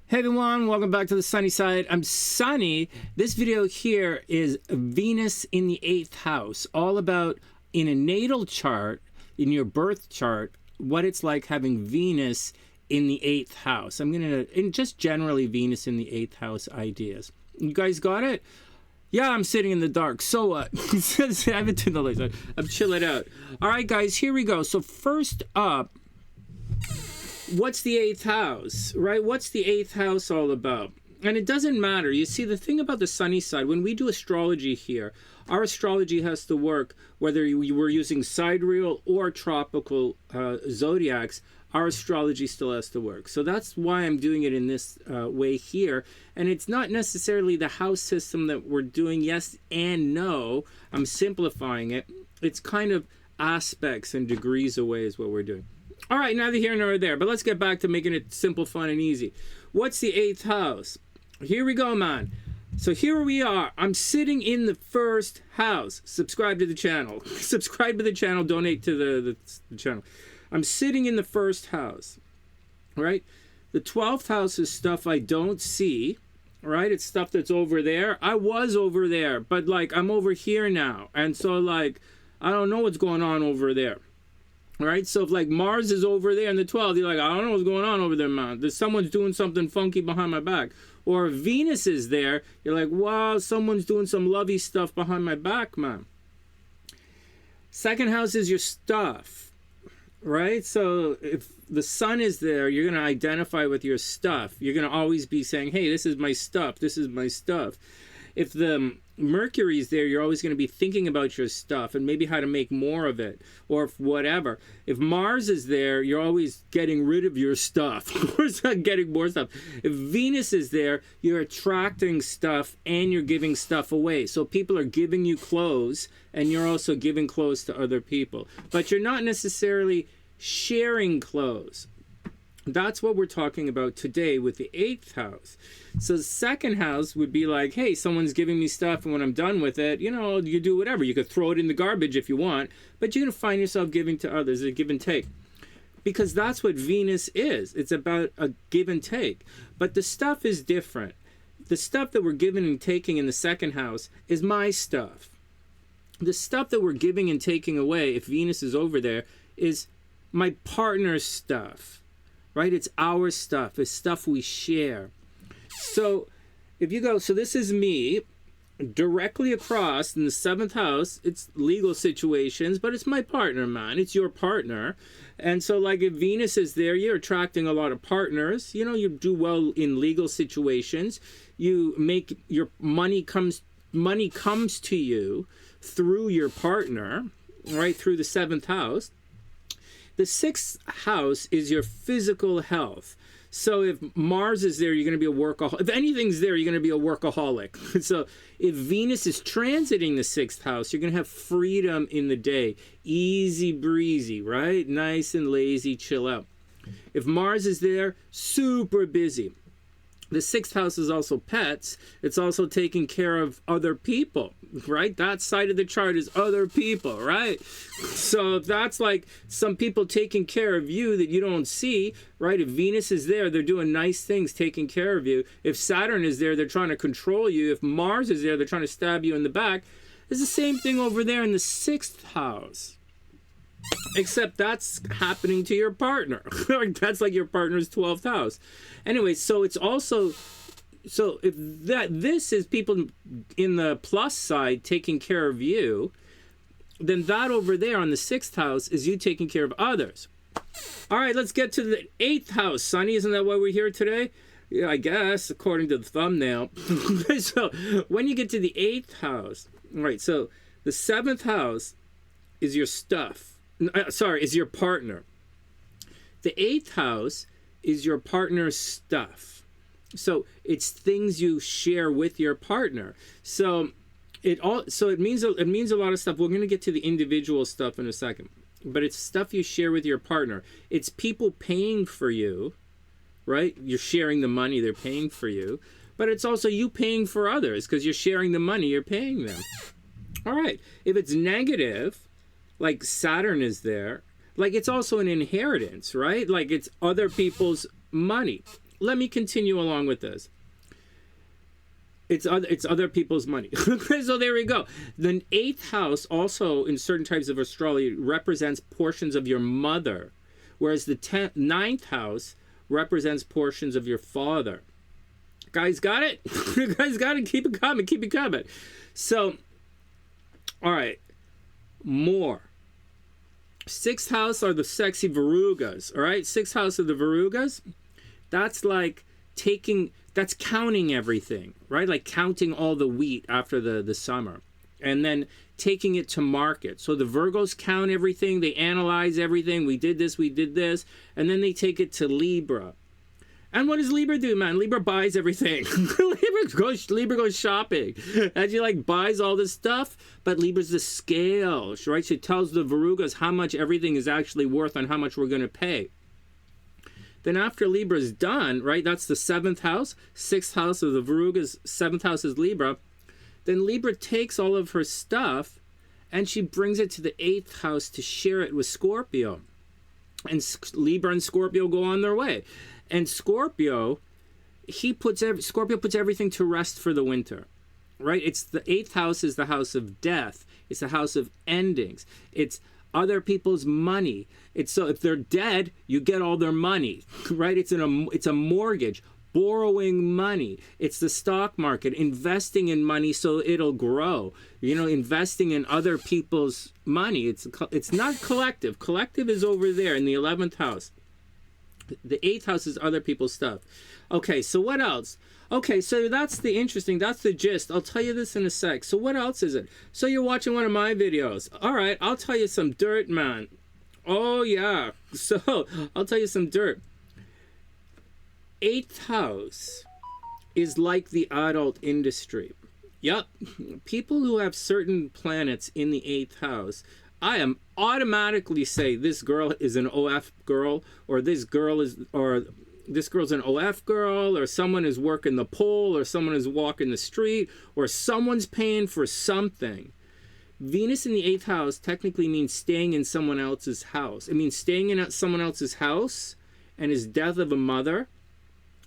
Hey everyone, welcome back to the sunny side. I'm Sonny. This video here is Venus in the 8th house, all about in a natal chart, in your birth chart, what it's like having Venus in the 8th house. I'm gonna, and just generally Venus in the 8th house ideas. You guys got it? Yeah, I'm sitting in the dark. So I haven't turned the lights on. I'm chilling out. All right, guys, here we go. So first up, what's the 8th house, right? What's the 8th house all about? And it doesn't matter. You see, the thing about the sunny side, when we do astrology here, our astrology has to work whether you were using sidereal or tropical zodiacs. Our astrology still has to work. So that's why I'm doing it in this way here. And it's not necessarily the house system that we're doing yes and no. I'm simplifying it. It's kind of aspects and degrees away is what we're doing. All right, neither here nor there, but let's get back to making it simple, fun, and easy. What's the 8th house? Here we go, man. So here we are. I'm sitting in the 1st house. Subscribe to the channel. Subscribe to the channel. Donate to the channel. I'm sitting in the 1st house, right? The 12th house is stuff I don't see, right? It's stuff that's over there. I was over there, but, like, I'm over here now. And so, like, I don't know what's going on over there. All right, so if like Mars is over there in the 12th, you're like, I don't know what's going on over there, man. There's someone's doing something funky behind my back. Or if Venus is there, you're like, wow, someone's doing some lovey stuff behind my back, man. 2nd house is your stuff, right? So if the sun is there, you're going to identify with your stuff. You're going to always be saying, hey, this is my stuff. This is my stuff. If the Mercury's there, you're always going to be thinking about your stuff and maybe how to make more of it or if whatever. If Mars is there, you're always getting rid of your stuff or getting more stuff. If Venus is there, you're attracting stuff and you're giving stuff away. So people are giving you clothes and you're also giving clothes to other people. But you're not necessarily sharing clothes. That's what we're talking about today with the 8th house. So the 2nd house would be like, hey, someone's giving me stuff, and when I'm done with it, you know, you do whatever. You could throw it in the garbage if you want, but you're going to find yourself giving to others, a give and take. Because that's what Venus is. It's about a give and take. But the stuff is different. The stuff that we're giving and taking in the 2nd house is my stuff. The stuff that we're giving and taking away, if Venus is over there, is my partner's stuff. Right? It's our stuff. It's stuff we share. So if you go, so this is me directly across in the 7th house. It's legal situations, but it's my partner, man. It's your partner. And so like if Venus is there, you're attracting a lot of partners. You know, you do well in legal situations. You make your money comes to you through your partner, right? Through the 7th house. The 6th house is your physical health. So if Mars is there, you're going to be a workaholic. If anything's there, you're going to be a workaholic. So if Venus is transiting the 6th house, you're going to have freedom in the day. Easy breezy, right? Nice and lazy, chill out. If Mars is there, super busy. The 6th house is also pets. It's also taking care of other people, right? That side of the chart is other people, right? So if that's like some people taking care of you that you don't see, right? If Venus is there, they're doing nice things, taking care of you. If Saturn is there, they're trying to control you. If Mars is there, they're trying to stab you in the back. It's the same thing over there in the 6th house. Except that's happening to your partner. That's like your partner's 12th house. Anyway, so it's also, so if this is people in the plus side taking care of you, then that over there on the 6th house is you taking care of others. All right, let's get to the 8th house. Sonny, isn't that why we're here today? Yeah, I guess, according to the thumbnail. So when you get to the 8th house, all right, so the 7th house is your stuff. Is your partner. The 8th house is your partner's stuff. So it's things you share with your partner. So it means a lot of stuff. We're going to get to the individual stuff in a second. But it's stuff you share with your partner. It's people paying for you, right? You're sharing the money, they're paying for you. But it's also you paying for others because you're sharing the money, you're paying them. All right. If it's negative, like Saturn is there, like it's also an inheritance, right? Like it's other people's money. let me continue along with this. It's other people's money. So there we go. The 8th house also in certain types of astrology represents portions of your mother, whereas the 9th house represents portions of your father. Guys got it? Guys got it? Keep it coming. Keep it coming. So, all right. More. 6th house are the sexy verrugas. All right? 6th house of the verrugas. That's like that's counting everything, right? Like counting all the wheat after the summer. And then taking it to market. So the Virgos count everything. They analyze everything. We did this. And then they take it to Libra. And what does Libra do, man? Libra buys everything. Libra goes shopping. And she like buys all this stuff. But Libra's the scale, right? She tells the Verrugas how much everything is actually worth and how much we're going to pay. Then after Libra's done, right? That's the 7th house. 6th house of the Verrugas. 7th house is Libra. Then Libra takes all of her stuff and she brings it to the 8th house to share it with Scorpio. And Libra and Scorpio go on their way. And Scorpio, Scorpio puts everything to rest for the winter, right? It's the 8th house is the house of death. It's the house of endings. It's other people's money. It's so if they're dead, you get all their money, right? It's a mortgage, borrowing money. It's the stock market, investing in money so it'll grow. You know, investing in other people's money. It's not collective. Collective is over there in the 11th house. The 8th house is other people's stuff. Okay, so what else? Okay, so that's the gist. I'll tell you this in a sec. So what else is it? So you're watching one of my videos. All right, I'll tell you some dirt, man. Oh, yeah. So I'll tell you some dirt. 8th house is like the adult industry. Yep. People who have certain planets in the 8th house, I am automatically say this girl is an OF girl, or this girl's an OF girl, or someone is working the pole, or someone is walking the street, or someone's paying for something. Venus in the 8th house technically means staying in someone else's house. It means staying in someone else's house, and his death of a mother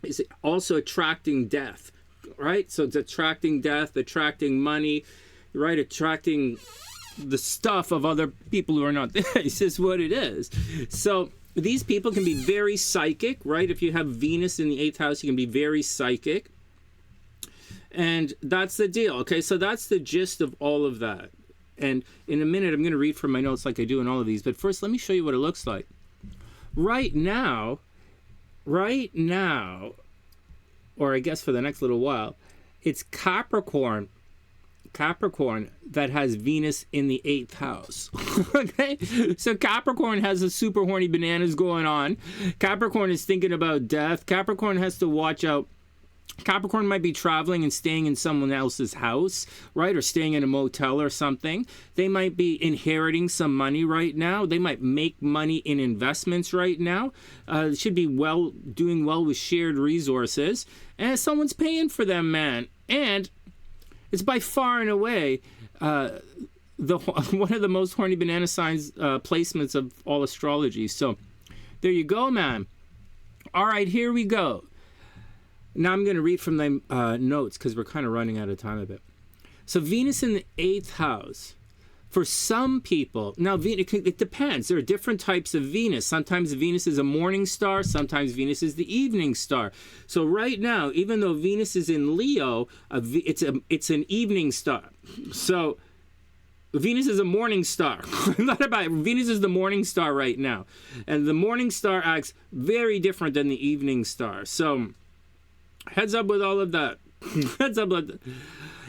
is also attracting death, right? So it's attracting death, attracting money, right? Attracting the stuff of other people who are not there. It's just what it is. So these people can be very psychic, right? If you have Venus in the 8th house, you can be very psychic. And that's the deal. Okay, so that's the gist of all of that. And in a minute, I'm going to read from my notes like I do in all of these. But first, let me show you what it looks like. Right now, or I guess for the next little while, it's Capricorn that has Venus in the 8th house. Okay? So Capricorn has a super horny bananas going on. Capricorn is thinking about death. Capricorn has to watch out. Capricorn might be traveling and staying in someone else's house, right? Or staying in a motel or something. They might be inheriting some money right now. They might make money in investments right now. Should be doing well with shared resources. And someone's paying for them, man. And it's by far and away one of the most horny banana signs placements of all astrology. So there you go, man. All right, here we go. Now I'm going to read from the notes because we're kind of running out of time a bit. So Venus in the 8th house. For some people, now it depends. There are different types of Venus. Sometimes Venus is a morning star. Sometimes Venus is the evening star. So right now, even though Venus is in Leo, it's an evening star. So Venus is a morning star. Not about it. Venus is the morning star right now. And the morning star acts very different than the evening star. So heads up with all of that. Heads up with that.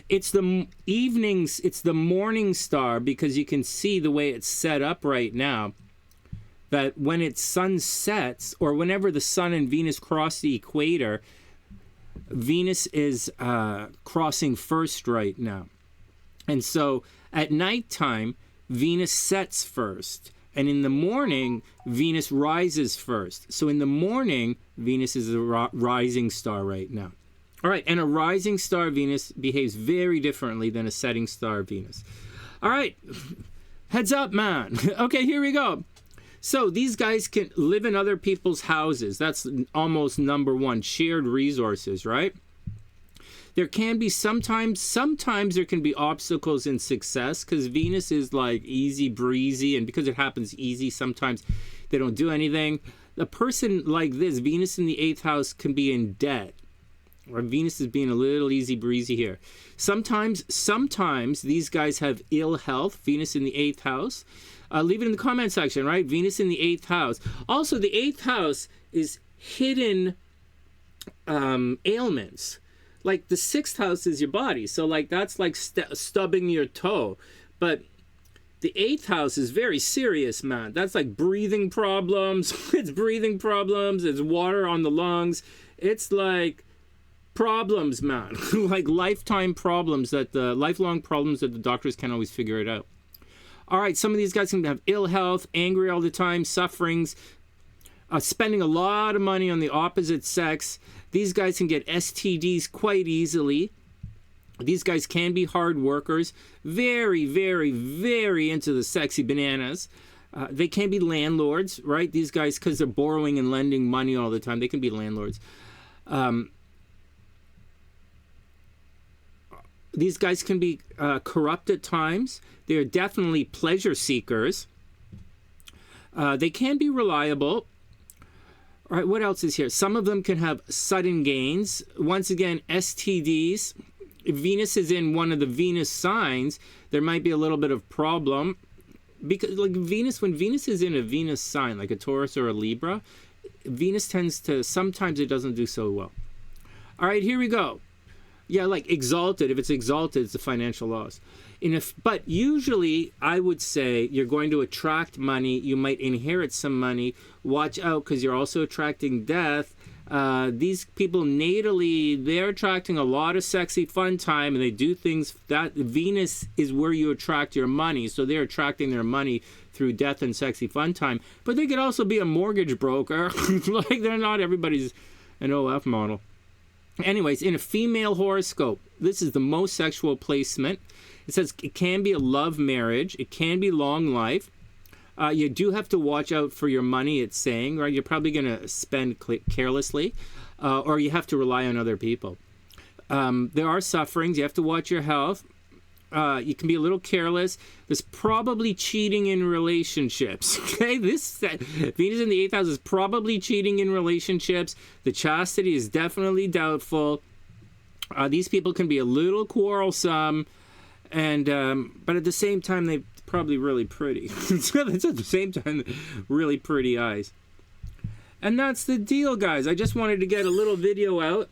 It's the evenings, it's the morning star because you can see the way it's set up right now that when its sun sets or whenever the sun and Venus cross the equator, Venus is crossing first right now. And so at nighttime, Venus sets first. And in the morning, Venus rises first. So in the morning, Venus is a rising star right now. All right, and a rising star Venus behaves very differently than a setting star Venus. All right, heads up, man. Okay, here we go. So these guys can live in other people's houses. That's almost number one, shared resources, right? There can be sometimes there can be obstacles in success because Venus is like easy breezy, and because it happens easy, sometimes they don't do anything. A person like this, Venus in the 8th house, can be in debt. Or Venus is being a little easy breezy here. Sometimes these guys have ill health. Venus in the 8th house. Leave it in the comment section, right? Venus in the 8th house. Also, the 8th house is hidden ailments. Like the 6th house is your body. So like that's like stubbing your toe. But the 8th house is very serious, man. That's like breathing problems. It's breathing problems. It's water on the lungs. It's like problems, man. Like lifelong problems that the doctors can't always figure it out. All right, some of these guys can have ill health, angry all the time, sufferings, spending a lot of money on the opposite sex. These guys can get STDs quite easily. These guys can be hard workers, very, very, very into the sexy bananas. They can be landlords, right? These guys, because they're borrowing and lending money all the time, they can be landlords. These guys can be corrupt at times. They're definitely pleasure seekers. They can be reliable. All right, what else is here? Some of them can have sudden gains. Once again, STDs. If Venus is in one of the Venus signs, there might be a little bit of problem. Because like Venus, when Venus is in a Venus sign, like a Taurus or a Libra, Venus tends to, sometimes it doesn't do so well. All right, here we go. Yeah, like exalted. If it's exalted, it's a financial loss. But usually, I would say you're going to attract money. You might inherit some money. Watch out, because you're also attracting death. These people natally, they're attracting a lot of sexy fun time, and they do things that Venus is where you attract your money. So they're attracting their money through death and sexy fun time. But they could also be a mortgage broker. Like they're not everybody's an OF model. Anyways, in a female horoscope, this is the most sexual placement. It says it can be a love marriage. It can be long life. You do have to watch out for your money, it's saying, right? You're probably going to spend carelessly, or you have to rely on other people. There are sufferings. You have to watch your health. You can be a little careless. There's probably cheating in relationships. Okay, Venus in the 8th house is probably cheating in relationships. The chastity is definitely doubtful. These people can be a little quarrelsome, and but at the same time, they're probably really pretty. It's at the same time, really pretty eyes. And that's the deal, guys. I just wanted to get a little video out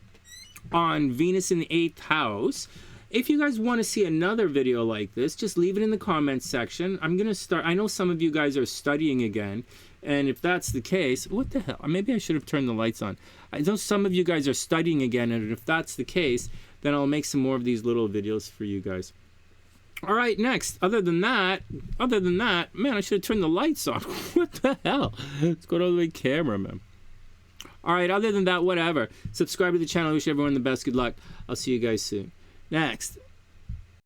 on Venus in the 8th house. If you guys want to see another video like this, just leave it in the comments section. I'm going to start. I know some of you guys are studying again. And if that's the case, what the hell? Maybe I should have turned the lights on. I know some of you guys are studying again. And if that's the case, then I'll make some more of these little videos for you guys. All right, next. Other than that, man, I should have turned the lights on. What the hell? Let's go to the camera, man. All right, other than that, whatever. Subscribe to the channel. I wish everyone the best. Good luck. I'll see you guys soon. Next.